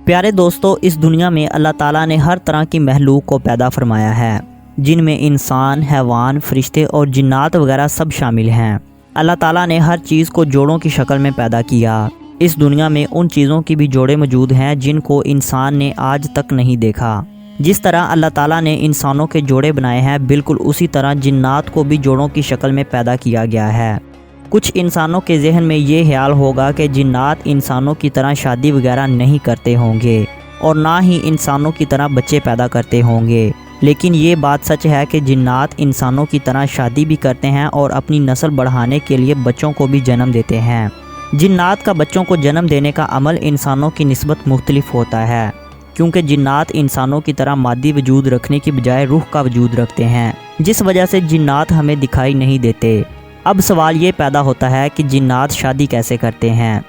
پیارے دوستو، اس دنیا میں اللہ تعالیٰ نے ہر طرح کی مخلوق کو پیدا فرمایا ہے، جن میں انسان، حیوان، فرشتے اور جنات وغیرہ سب شامل ہیں۔ اللہ تعالیٰ نے ہر چیز کو جوڑوں کی شکل میں پیدا کیا۔ اس دنیا میں ان چیزوں کی بھی جوڑے موجود ہیں جن کو انسان نے آج تک نہیں دیکھا۔ جس طرح اللہ تعالیٰ نے انسانوں کے جوڑے بنائے ہیں، بالکل اسی طرح جنات کو بھی جوڑوں کی شکل میں پیدا کیا گیا ہے۔ کچھ انسانوں کے ذہن میں یہ خیال ہوگا کہ جنات انسانوں کی طرح شادی وغیرہ نہیں کرتے ہوں گے اور نہ ہی انسانوں کی طرح بچے پیدا کرتے ہوں گے، لیکن یہ بات سچ ہے کہ جنات انسانوں کی طرح شادی بھی کرتے ہیں اور اپنی نسل بڑھانے کے لیے بچوں کو بھی جنم دیتے ہیں۔ جنات کا بچوں کو جنم دینے کا عمل انسانوں کی نسبت مختلف ہوتا ہے، کیونکہ جنات انسانوں کی طرح مادی وجود رکھنے کی بجائے روح کا وجود رکھتے ہیں، جس وجہ سے جنات ہمیں دکھائی نہیں دیتے۔ اب سوال یہ پیدا ہوتا ہے کہ جنات شادی کیسے کرتے ہیں؟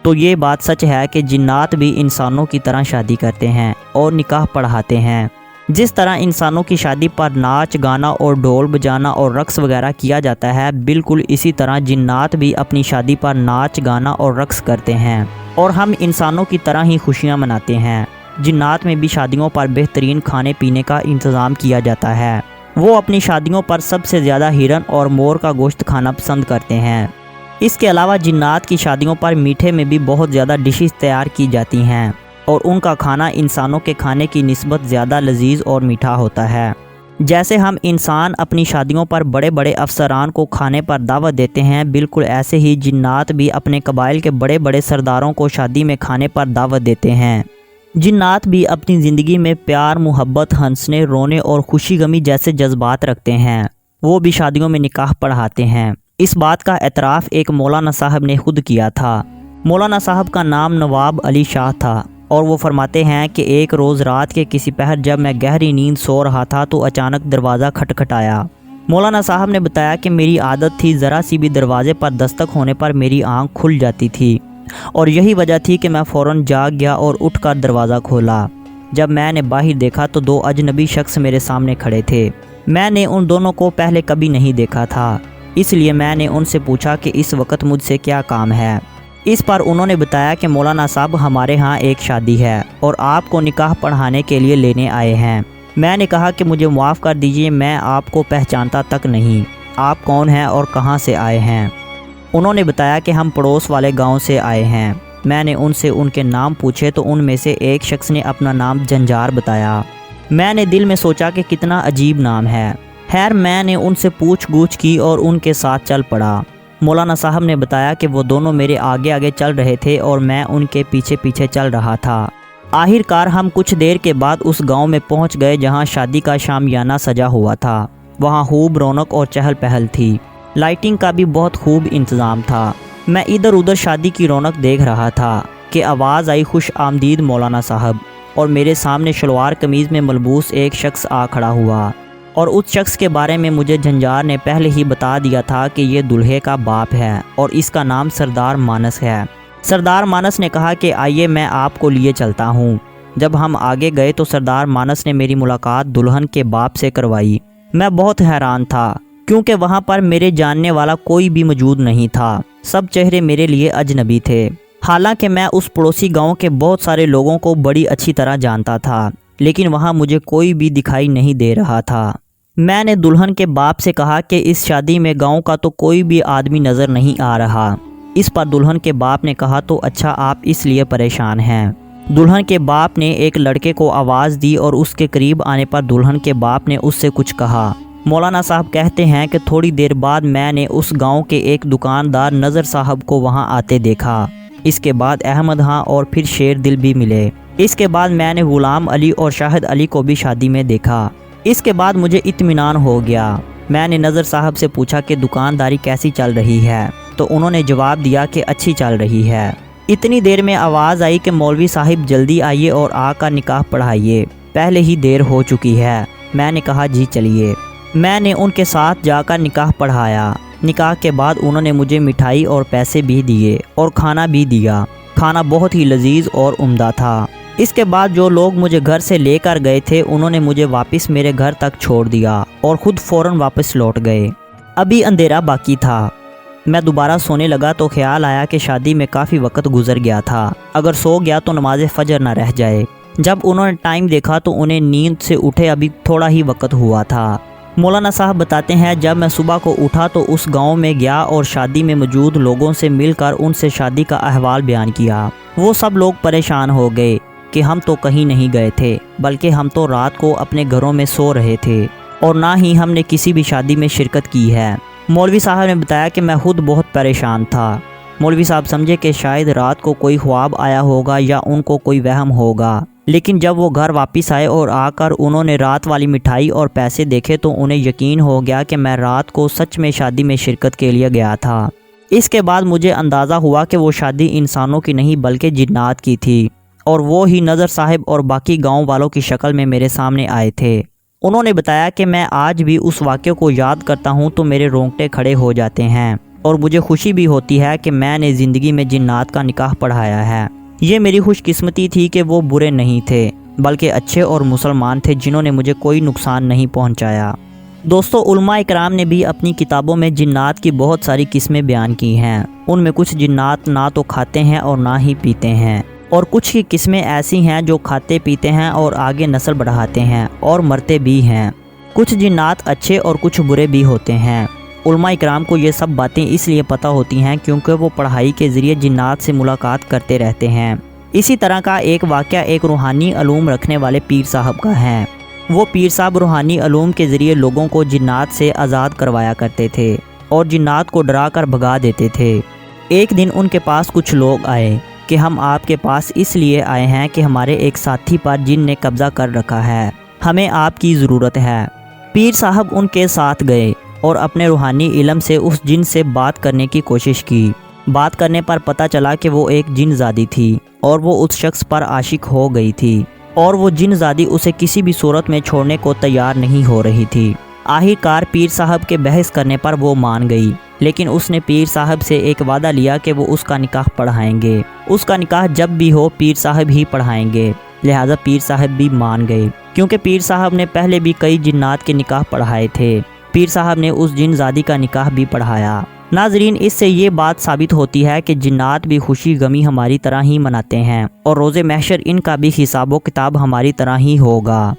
تو یہ بات سچ ہے کہ جنات بھی انسانوں کی طرح شادی کرتے ہیں اور نکاح پڑھاتے ہیں۔ جس طرح انسانوں کی شادی پر ناچ گانا اور ڈھول بجانا اور رقص وغیرہ کیا جاتا ہے، بالکل اسی طرح جنات بھی اپنی شادی پر ناچ گانا اور رقص کرتے ہیں اور ہم انسانوں کی طرح ہی خوشیاں مناتے ہیں۔ جنات میں بھی شادیوں پر بہترین کھانے پینے کا انتظام کیا جاتا ہے۔ وہ اپنی شادیوں پر سب سے زیادہ ہرن اور مور کا گوشت کھانا پسند کرتے ہیں۔ اس کے علاوہ جنات کی شادیوں پر میٹھے میں بھی بہت زیادہ ڈشز تیار کی جاتی ہیں اور ان کا کھانا انسانوں کے کھانے کی نسبت زیادہ لذیذ اور میٹھا ہوتا ہے۔ جیسے ہم انسان اپنی شادیوں پر بڑے بڑے افسران کو کھانے پر دعوت دیتے ہیں، بالکل ایسے ہی جنات بھی اپنے قبائل کے بڑے بڑے سرداروں کو شادی میں کھانے پر دعوت دیتے ہیں۔ جنات بھی اپنی زندگی میں پیار، محبت، ہنسنے، رونے اور خوشی غمی جیسے جذبات رکھتے ہیں۔ وہ بھی شادیوں میں نکاح پڑھاتے ہیں۔ اس بات کا اعتراف ایک مولانا صاحب نے خود کیا تھا۔ مولانا صاحب کا نام نواب علی شاہ تھا اور وہ فرماتے ہیں کہ ایک روز رات کے کسی پہر جب میں گہری نیند سو رہا تھا تو اچانک دروازہ کھٹکھٹایا۔ مولانا صاحب نے بتایا کہ میری عادت تھی ذرا سی بھی دروازے پر دستک ہونے پر میری آنکھ کھل جاتی تھی، اور یہی وجہ تھی کہ میں فوراً جاگ گیا اور اٹھ کر دروازہ کھولا۔ جب میں نے باہر دیکھا تو دو اجنبی شخص میرے سامنے کھڑے تھے۔ میں نے ان دونوں کو پہلے کبھی نہیں دیکھا تھا، اس لیے میں نے ان سے پوچھا کہ اس وقت مجھ سے کیا کام ہے۔ اس پر انہوں نے بتایا کہ مولانا صاحب، ہمارے ہاں ایک شادی ہے اور آپ کو نکاح پڑھانے کے لیے لینے آئے ہیں۔ میں نے کہا کہ مجھے معاف کر دیجئے، میں آپ کو پہچانتا تک نہیں، آپ کون ہیں اور کہاں سے آئے ہیں؟ انہوں نے بتایا کہ ہم پڑوس والے گاؤں سے آئے ہیں۔ میں نے ان سے ان کے نام پوچھے تو ان میں سے ایک شخص نے اپنا نام جنجار بتایا۔ میں نے دل میں سوچا کہ کتنا عجیب نام ہے۔ خیر، میں نے ان سے پوچھ گچھ کی اور ان کے ساتھ چل پڑا۔ مولانا صاحب نے بتایا کہ وہ دونوں میرے آگے آگے چل رہے تھے اور میں ان کے پیچھے پیچھے چل رہا تھا۔ آخر کار ہم کچھ دیر کے بعد اس گاؤں میں پہنچ گئے جہاں شادی کا شامیانہ سجا ہوا تھا۔ وہاں خوب رونق اور چہل پہل تھی، لائٹنگ کا بھی بہت خوب انتظام تھا۔ میں ادھر ادھر شادی کی رونق دیکھ رہا تھا کہ آواز آئی، خوش آمدید مولانا صاحب، اور میرے سامنے شلوار قمیض میں ملبوس ایک شخص آ کھڑا ہوا، اور اس شخص کے بارے میں مجھے جنجار نے پہلے ہی بتا دیا تھا کہ یہ دلہے کا باپ ہے اور اس کا نام سردار مانس ہے۔ سردار مانس نے کہا کہ آئیے میں آپ کو لیے چلتا ہوں۔ جب ہم آگے گئے تو سردار مانس نے میری ملاقات دلہن کے باپ سے کروائی۔ میں بہت حیران تھا کیونکہ وہاں پر میرے جاننے والا کوئی بھی موجود نہیں تھا، سب چہرے میرے لیے اجنبی تھے۔ حالانکہ میں اس پڑوسی گاؤں کے بہت سارے لوگوں کو بڑی اچھی طرح جانتا تھا، لیکن وہاں مجھے کوئی بھی دکھائی نہیں دے رہا تھا۔ میں نے دلہن کے باپ سے کہا کہ اس شادی میں گاؤں کا تو کوئی بھی آدمی نظر نہیں آ رہا۔ اس پر دلہن کے باپ نے کہا تو اچھا، آپ اس لیے پریشان ہیں۔ دلہن کے باپ نے ایک لڑکے کو آواز دی اور اس کے قریب آنے پر دلہن کے باپ نے اس سے کچھ کہا۔ مولانا صاحب کہتے ہیں کہ تھوڑی دیر بعد میں نے اس گاؤں کے ایک دکاندار نظر صاحب کو وہاں آتے دیکھا۔ اس کے بعد احمد ہاں اور پھر شیر دل بھی ملے۔ اس کے بعد میں نے غلام علی اور شاہد علی کو بھی شادی میں دیکھا۔ اس کے بعد مجھے اطمینان ہو گیا۔ میں نے نظر صاحب سے پوچھا کہ دکانداری کیسی چل رہی ہے، تو انہوں نے جواب دیا کہ اچھی چل رہی ہے۔ اتنی دیر میں آواز آئی کہ مولوی صاحب جلدی آئیے اور آ کر نکاح پڑھائیے، پہلے ہی دیر ہو چکی ہے۔ میں نے کہا جی چلیے۔ میں نے ان کے ساتھ جا کر نکاح پڑھایا۔ نکاح کے بعد انہوں نے مجھے مٹھائی اور پیسے بھی دیے اور کھانا بھی دیا۔ کھانا بہت ہی لذیذ اور عمدہ تھا۔ اس کے بعد جو لوگ مجھے گھر سے لے کر گئے تھے انہوں نے مجھے واپس میرے گھر تک چھوڑ دیا اور خود فوراً واپس لوٹ گئے۔ ابھی اندھیرا باقی تھا۔ میں دوبارہ سونے لگا تو خیال آیا کہ شادی میں کافی وقت گزر گیا تھا، اگر سو گیا تو نماز فجر نہ رہ جائے۔ جب انہوں نے ٹائم دیکھا تو انہیں نیند سے اٹھے ابھی تھوڑا ہی وقت ہوا تھا۔ مولانا صاحب بتاتے ہیں جب میں صبح کو اٹھا تو اس گاؤں میں گیا اور شادی میں موجود لوگوں سے مل کر ان سے شادی کا احوال بیان کیا۔ وہ سب لوگ پریشان ہو گئے کہ ہم تو کہیں نہیں گئے تھے، بلکہ ہم تو رات کو اپنے گھروں میں سو رہے تھے اور نہ ہی ہم نے کسی بھی شادی میں شرکت کی ہے۔ مولوی صاحب نے بتایا کہ میں خود بہت پریشان تھا۔ مولوی صاحب سمجھے کہ شاید رات کو کوئی خواب آیا ہوگا یا ان کو کوئی وہم ہوگا، لیکن جب وہ گھر واپس آئے اور آ کر انہوں نے رات والی مٹھائی اور پیسے دیکھے تو انہیں یقین ہو گیا کہ میں رات کو سچ میں شادی میں شرکت کے لیے گیا تھا۔ اس کے بعد مجھے اندازہ ہوا کہ وہ شادی انسانوں کی نہیں بلکہ جنات کی تھی، اور وہ ہی نظر صاحب اور باقی گاؤں والوں کی شکل میں میرے سامنے آئے تھے۔ انہوں نے بتایا کہ میں آج بھی اس واقعے کو یاد کرتا ہوں تو میرے رونگٹے کھڑے ہو جاتے ہیں، اور مجھے خوشی بھی ہوتی ہے کہ میں نے زندگی میں جنات کا نکاح پڑھایا ہے۔ یہ میری خوش قسمتی تھی کہ وہ برے نہیں تھے بلکہ اچھے اور مسلمان تھے جنہوں نے مجھے کوئی نقصان نہیں پہنچایا۔ دوستو، علماء اکرام نے بھی اپنی کتابوں میں جنات کی بہت ساری قسمیں بیان کی ہیں۔ ان میں کچھ جنات نہ تو کھاتے ہیں اور نہ ہی پیتے ہیں، اور کچھ کی قسمیں ایسی ہیں جو کھاتے پیتے ہیں اور آگے نسل بڑھاتے ہیں اور مرتے بھی ہیں۔ کچھ جنات اچھے اور کچھ برے بھی ہوتے ہیں۔ علماء اکرام کو یہ سب باتیں اس لیے پتہ ہوتی ہیں کیونکہ وہ پڑھائی کے ذریعے جنات سے ملاقات کرتے رہتے ہیں۔ اسی طرح کا ایک واقعہ ایک روحانی علوم رکھنے والے پیر صاحب کا ہے۔ وہ پیر صاحب روحانی علوم کے ذریعے لوگوں کو جنات سے آزاد کروایا کرتے تھے اور جنات کو ڈرا کر بھگا دیتے تھے۔ ایک دن ان کے پاس کچھ لوگ آئے کہ ہم آپ کے پاس اس لیے آئے ہیں کہ ہمارے ایک ساتھی پر جن نے قبضہ کر رکھا ہے، ہمیں آپ کی ضرورت ہے۔ پیر صاحب ان کے ساتھ گئے اور اپنے روحانی علم سے اس جن سے بات کرنے کی کوشش کی۔ بات کرنے پر پتہ چلا کہ وہ ایک جن زادی تھی اور وہ اس شخص پر عاشق ہو گئی تھی، اور وہ جن زادی اسے کسی بھی صورت میں چھوڑنے کو تیار نہیں ہو رہی تھی۔ آخرکار پیر صاحب کے بحث کرنے پر وہ مان گئی، لیکن اس نے پیر صاحب سے ایک وعدہ لیا کہ وہ اس کا نکاح پڑھائیں گے۔ اس کا نکاح جب بھی ہو پیر صاحب ہی پڑھائیں گے۔ لہٰذا پیر صاحب بھی مان گئے، کیونکہ پیر صاحب نے پہلے بھی کئی جنات کے نکاح پڑھائے تھے۔ پیر صاحب نے اس جن زادی کا نکاح بھی پڑھایا۔ ناظرین، اس سے یہ بات ثابت ہوتی ہے کہ جنات بھی خوشی غمی ہماری طرح ہی مناتے ہیں، اور روز محشر ان کا بھی حساب و کتاب ہماری طرح ہی ہوگا۔